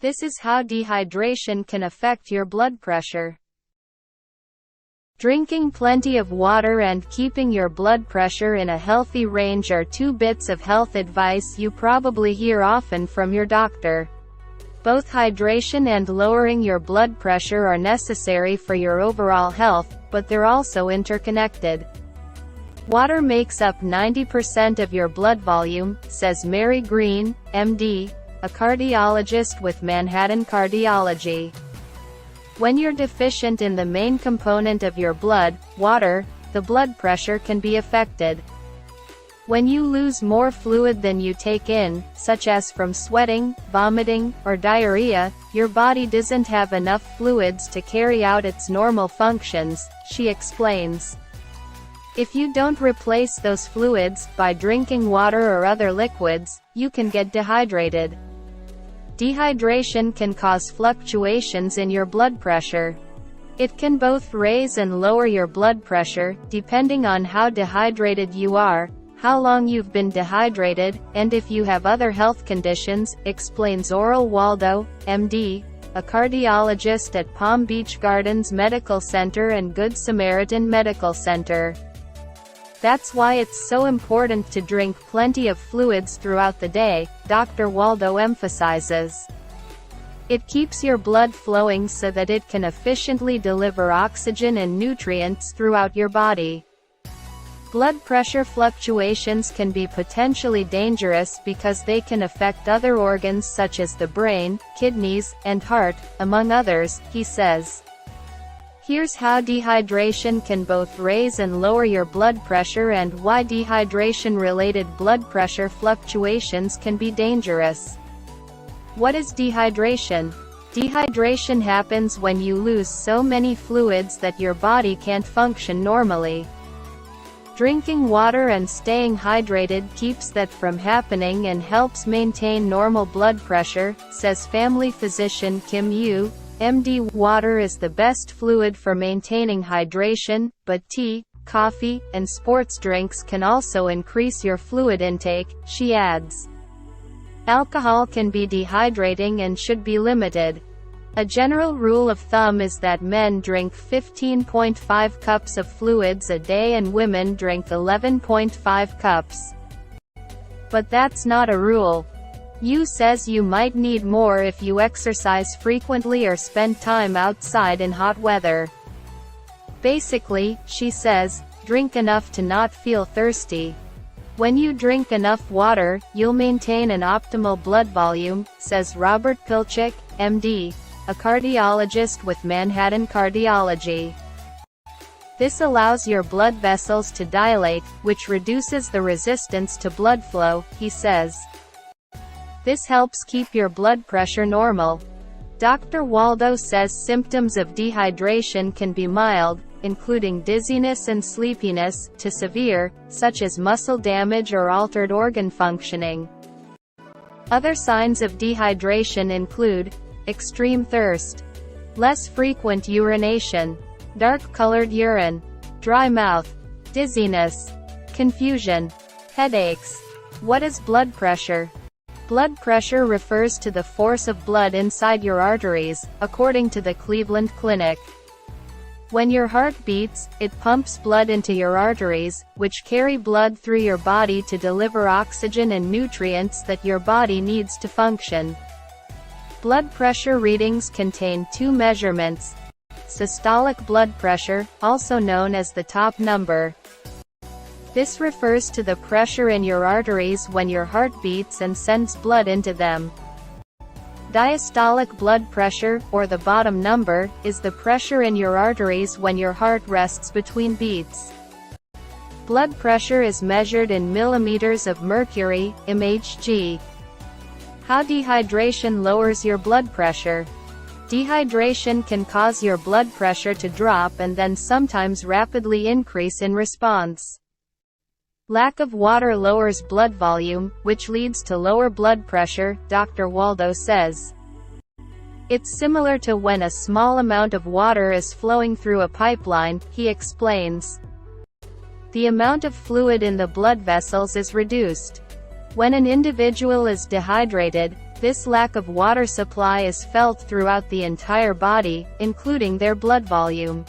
This is how dehydration can affect your blood pressure. Drinking plenty of water and keeping your blood pressure in a healthy range are two bits of health advice you probably hear often from your doctor. Both hydration and lowering your blood pressure are necessary for your overall health, but they're also interconnected. Water makes up 90% of your blood volume, says Mary Greene, MD, a cardiologist with Manhattan Cardiology. When you're deficient in the main component of your blood, water, the blood pressure can be affected. When you lose more fluid than you take in, such as from sweating, vomiting, or diarrhea, your body doesn't have enough fluids to carry out its normal functions, she explains. If you don't replace those fluids by drinking water or other liquids, you can get dehydrated. Dehydration can cause fluctuations in your blood pressure. It can both raise and lower your blood pressure, depending on how dehydrated you are, how long you've been dehydrated, and if you have other health conditions, explains Oral Waldo, MD, a cardiologist at Palm Beach Gardens Medical Center and Good Samaritan Medical Center. That's why it's so important to drink plenty of fluids throughout the day, Dr. Waldo emphasizes. It keeps your blood flowing so that it can efficiently deliver oxygen and nutrients throughout your body. Blood pressure fluctuations can be potentially dangerous because they can affect other organs such as the brain, kidneys, and heart, among others, he says. Here's how dehydration can both raise and lower your blood pressure and why dehydration-related blood pressure fluctuations can be dangerous. What is dehydration? Dehydration happens when you lose so many fluids that your body can't function normally. Drinking water and staying hydrated keeps that from happening and helps maintain normal blood pressure, says family physician Kim Yu, MD. Water is the best fluid for maintaining hydration, but tea, coffee, and sports drinks can also increase your fluid intake, she adds. Alcohol can be dehydrating and should be limited. A general rule of thumb is that men drink 15.5 cups of fluids a day and women drink 11.5 cups. But that's not a rule. Yu says you might need more if you exercise frequently or spend time outside in hot weather. Basically, she says, drink enough to not feel thirsty. When you drink enough water, you'll maintain an optimal blood volume, says Robert Pilchik, MD, a cardiologist with Manhattan Cardiology. This allows your blood vessels to dilate, which reduces the resistance to blood flow, he says. This helps keep your blood pressure normal. Dr. Waldo says symptoms of dehydration can be mild, including dizziness and sleepiness, to severe, such as muscle damage or altered organ functioning. Other signs of dehydration include extreme thirst, less frequent urination, dark-colored urine, dry mouth, dizziness, confusion, headaches. What is blood pressure? Blood pressure refers to the force of blood inside your arteries, according to the Cleveland Clinic. When your heart beats, it pumps blood into your arteries, which carry blood through your body to deliver oxygen and nutrients that your body needs to function. Blood pressure readings contain two measurements. Systolic blood pressure, also known as the top number. This refers to the pressure in your arteries when your heart beats and sends blood into them. Diastolic blood pressure, or the bottom number, is the pressure in your arteries when your heart rests between beats. Blood pressure is measured in millimeters of mercury, mmHg. How dehydration lowers your blood pressure. Dehydration can cause your blood pressure to drop and then sometimes rapidly increase in response. Lack of water lowers blood volume, which leads to lower blood pressure, Dr. Waldo says. It's similar to when a small amount of water is flowing through a pipeline, he explains. The amount of fluid in the blood vessels is reduced. When an individual is dehydrated, this lack of water supply is felt throughout the entire body, including their blood volume.